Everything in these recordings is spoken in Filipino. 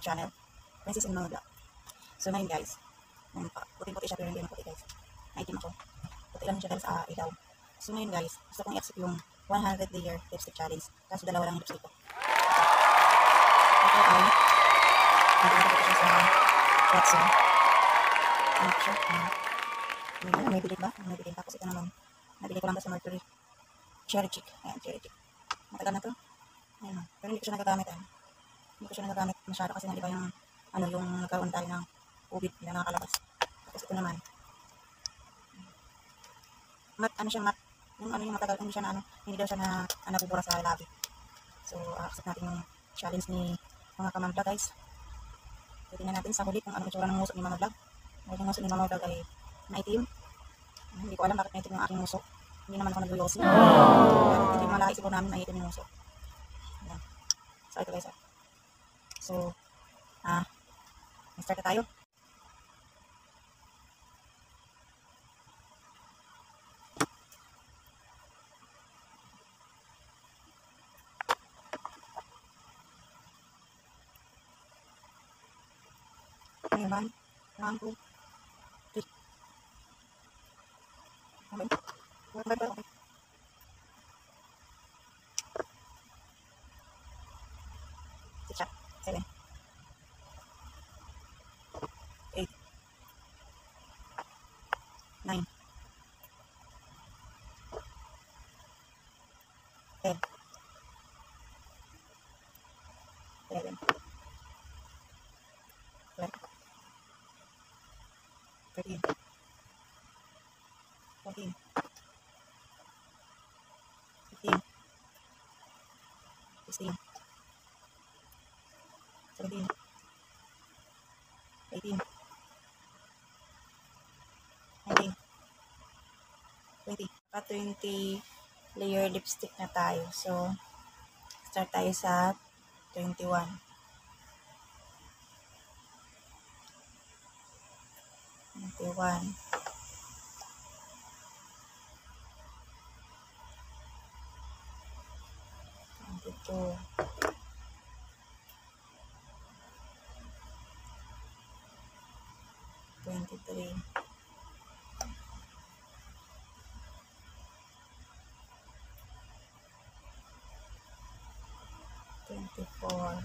channel, Princess in Mama Vlog. So ngayon guys, puting-puti siya pero hindi naman puti guys. Naitim ako. Puti lang siya dahil sa ilaw. So ngayon guys, gusto kong i-accept yung 100 layer lipstick challenge. Kaso dalawa lang yung lipstick ko. Ito ay nagiging ko siya sa Watson. Ano ko siya? May bilig ba? May bilig. Tapos ito naman, nabili ko lang sa Mercury. Cherry Chick. Ayan, Cherry Chick. Matagal na to. Ayan. Pero hindi ko siya nagagamit. Hindi ko siya nagagamit masyado kasi nga diba yung yung nagkaroon tayo ng COVID na nakakalabas. Tapos ito naman. Ano siya mat. Yung matagal, hindi siya na hindi daw siya na nabubura sa labi. So, accept natin yung challenge ni mga Kamam Vlog guys. So, tingnan natin sa huli kung anong itsura ng musok ni Mama Vlog. Dahil yung musok ni Mama Vlog ay maitim. Hindi ko alam bakit maitim yung aking musok. Hindi naman ako nag-glossy. Pero hindi malaki siguro namin maitim yung musok. Ayan. So, ito guys. So, start na tayo. Okay, 1, 2, 3. Okay. Okay. 6, 7, 8, 9, 10, 11, 12, 13, 14, 15, 16, 17, 18, 19, 20. 20 layer lipstick na tayo. So, start tayo sa 21. 21. 22. 23. 24.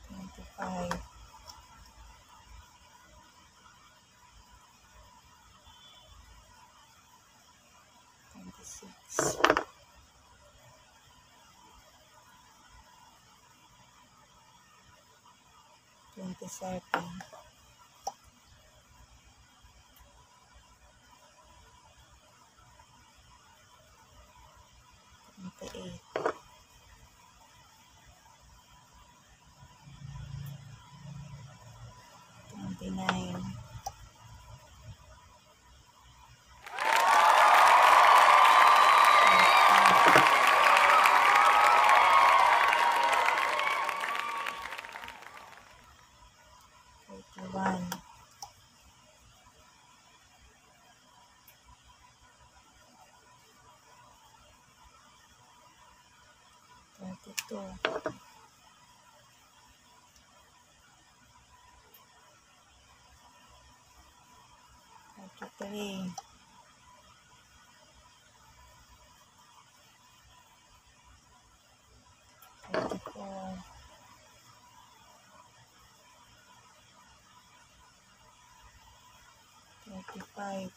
25. 26. 27. 28. 29. 31. 32. 33. 34. 35.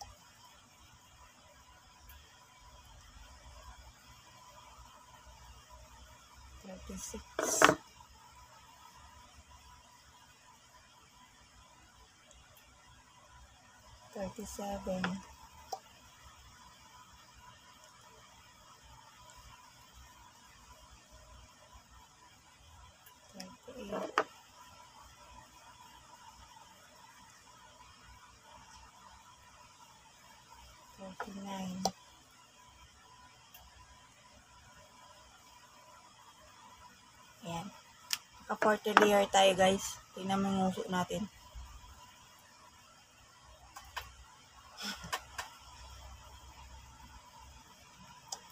36. 37. 38. 39. Ayan. Naka-40 layer tayo guys. Tingnan mo yung uso natin.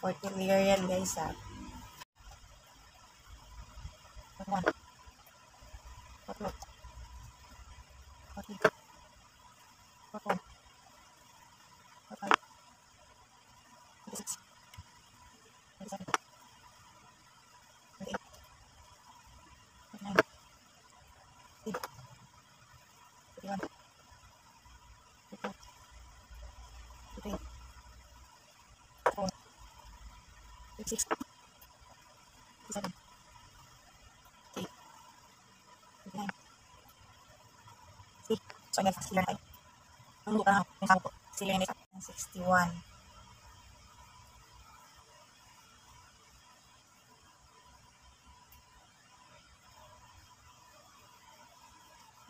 40 layer yan guys ha. 41, 42, 43, 44, 45, 46, 47, 48, 49, 50, 51, 52, 53, 54, 56, 57, 58, 59. See? So, guys, sila na tayo. Ang lupa na ako. Yung sako po. Sila na isa. 61.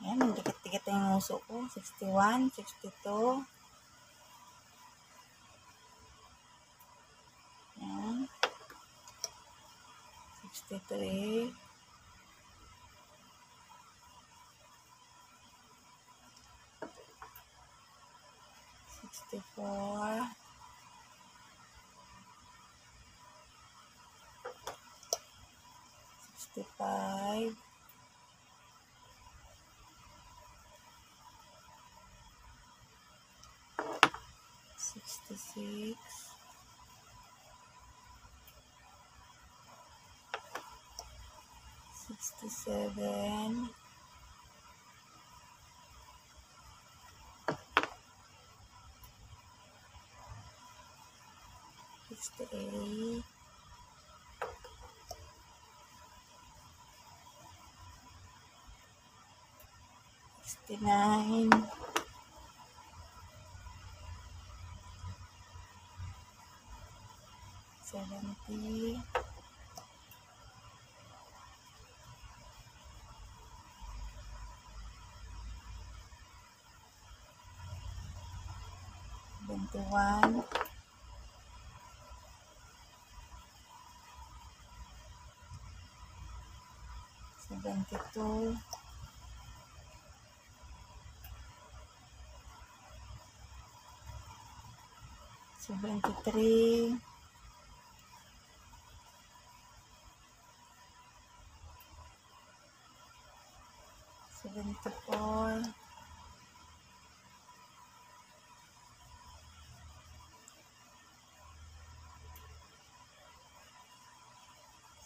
Ayan, dikit-dikit yung uso ko. 61, 62. Ayan. 63. 64. 65. 66. 67. 68. 69. 70. 71. 72. 73. 74.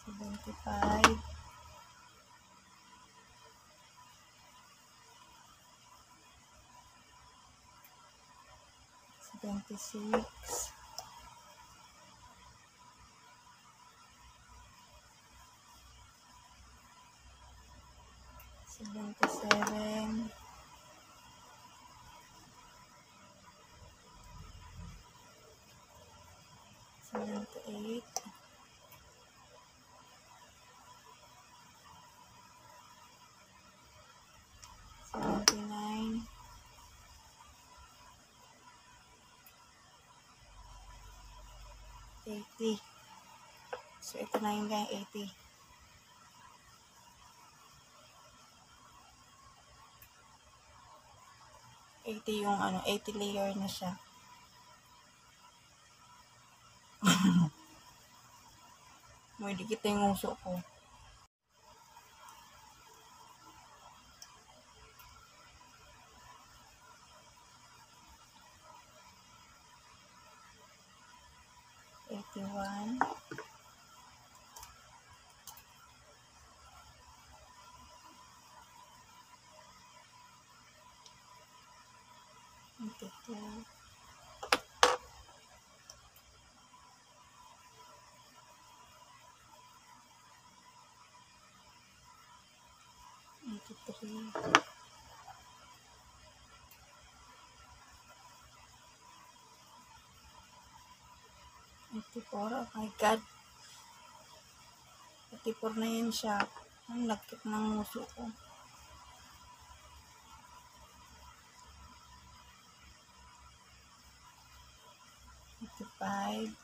75. 76. 77. 78. 79. 80. So, ito na yung 80. 80 yung 80 layer na siya. May dikit yung uso ko. One. 82. 83. 84. Oh my God. 84 na yan siya. Ang lagkit ng uso ko. 85.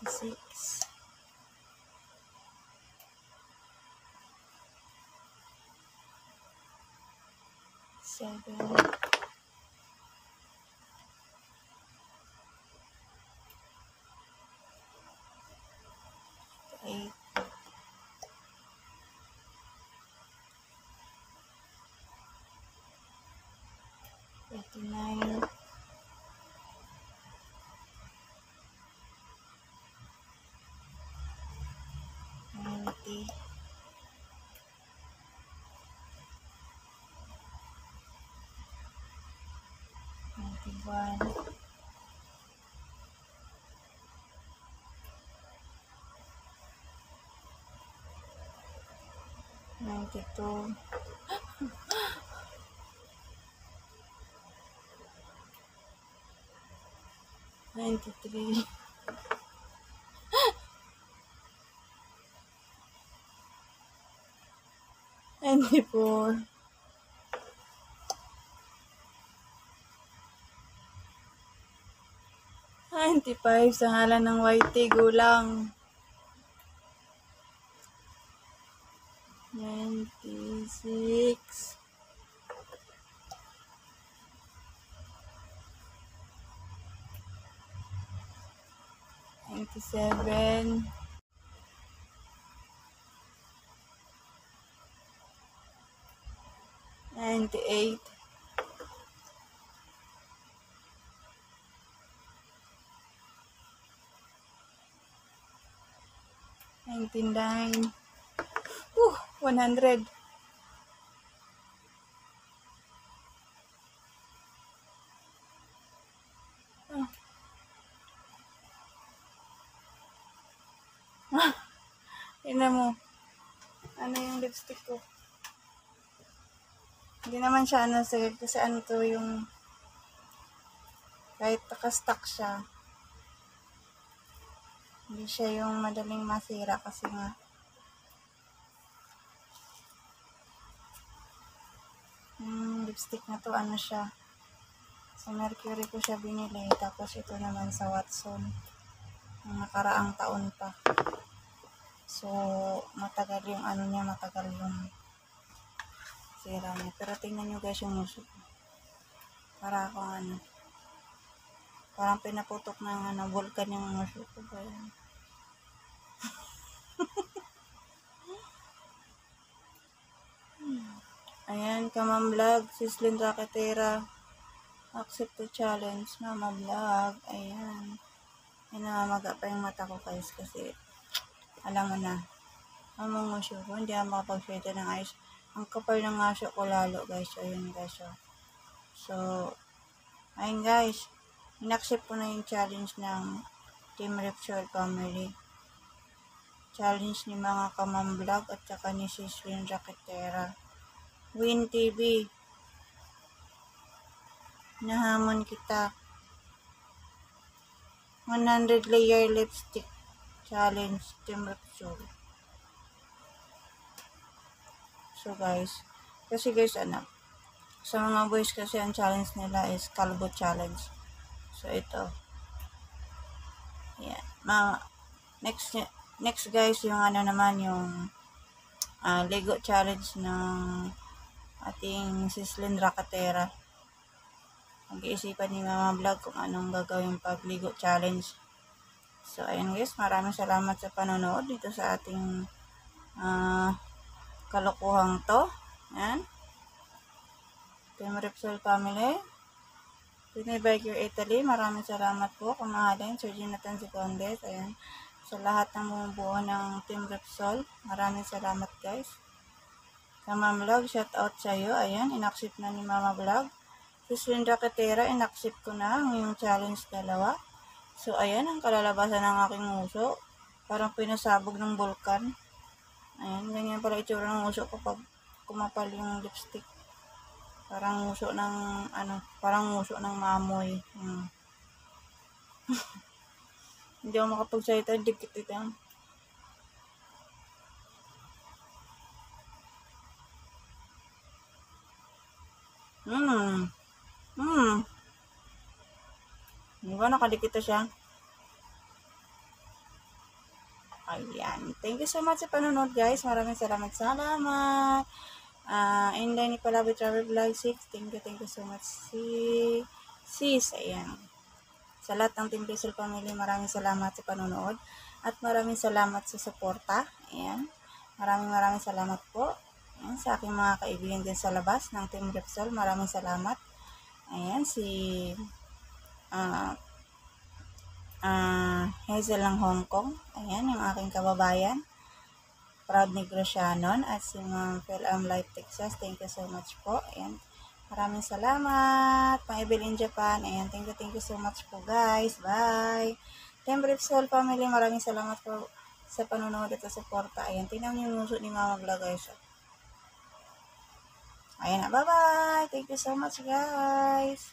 86. 87. 8, 89, 90, 91, 92, 93, 94, 95 sa ngalan ng YT Gulang. 96, 97, 98, 99, 100, 'Ina mo, ano yung lipstick ko? Hindi naman siya sige, kasi to yung kahit naka-stock siya, hindi siya yung madaling masira kasi nga lipstick na to siya, sa Mercury ko siya binili, tapos ito naman sa Watson ng nakaraang taon pa. So matagal yung matagal yung sira niya. Pero tingnan nyo guys yung muso ko, para akong parang pinaputok ng vulkan yung muso ko ba yan. Ayan, Kamam Vlog, Sislin Raketera, accept the challenge, Mama Vlog. Ayan, namamaga pa yung mata ko guys, kasi alam mo na, ang musyo ko, hindi ako makapag-shade ng ayos. Ang kapal ng aso ko lalo guys. Ayun guys. So ayun guys, in-accept ko na yung challenge ng Team Repsol Family. Challenge ni mga Kamam Vlog at saka ni Sislin Raketera. Win TV, nahamon kita. 100 layer lipstick challenge, Team Repsol. So guys, kasi guys sa mga boys kasi ang challenge nila is kalbo challenge. So ito, yeah, next guys, yung naman yung Lego challenge ng ating Sislin Raketera. Mag-iisipan ni Mama Vlog kung anong gagawin pag Lego challenge. So ayun guys, maraming salamat sa panonood dito sa ating kalokohang to. Ayan, Team Repsol Family, Pinoy Biker Italy, maraming salamat po kamahalin Sir Jonathan Secondes. Ayan, sa lahat ng bumubuo ng Team Repsol, maraming salamat guys. Kamam Vlog, shout out sa iyo. Ayan, in-accept na ni Mama Vlog. Sislin Raketera, in-accept ko na yung challenge dalawa. So ayan, ang kalalabasan ng aking uso, parang pinasabog ng bulkan. Ayan, ganyan pala itsura ng uso kapag kumapal yung lipstick. Parang uso ng parang uso ng mamoy. Hindi ako makapagsalita, dikit ito. Di ba nakadikit siya? Ayan. Thank you so much sa panonood guys. Maraming salamat. Inday ni Palabi Travel Vlog 6. Thank you so much. Sis, ayan. Sa lahat ng Team Rizal Family, maraming salamat sa panonood. At maraming salamat sa suporta. Ayan. Maraming salamat po. Ayan, sa aking mga kaibigan din sa labas ng Team Rizal, maraming salamat. Ayan, si Hazel ng Hong Kong. Ayan, yung aking kababayan. Proud Negro at si Ma'am Phil Life Texas. Thank you so much po. Ayan. Maraming salamat. Pang-Ebil in Japan. Ayan. Thank you so much po guys. Bye. Team Ripsol Family. Maraming salamat po sa panonood at sa suporta. Ayan. Tingnan niyo yung muso ni Mama Vlog guys. Ayan. Bye-bye. Thank you so much guys.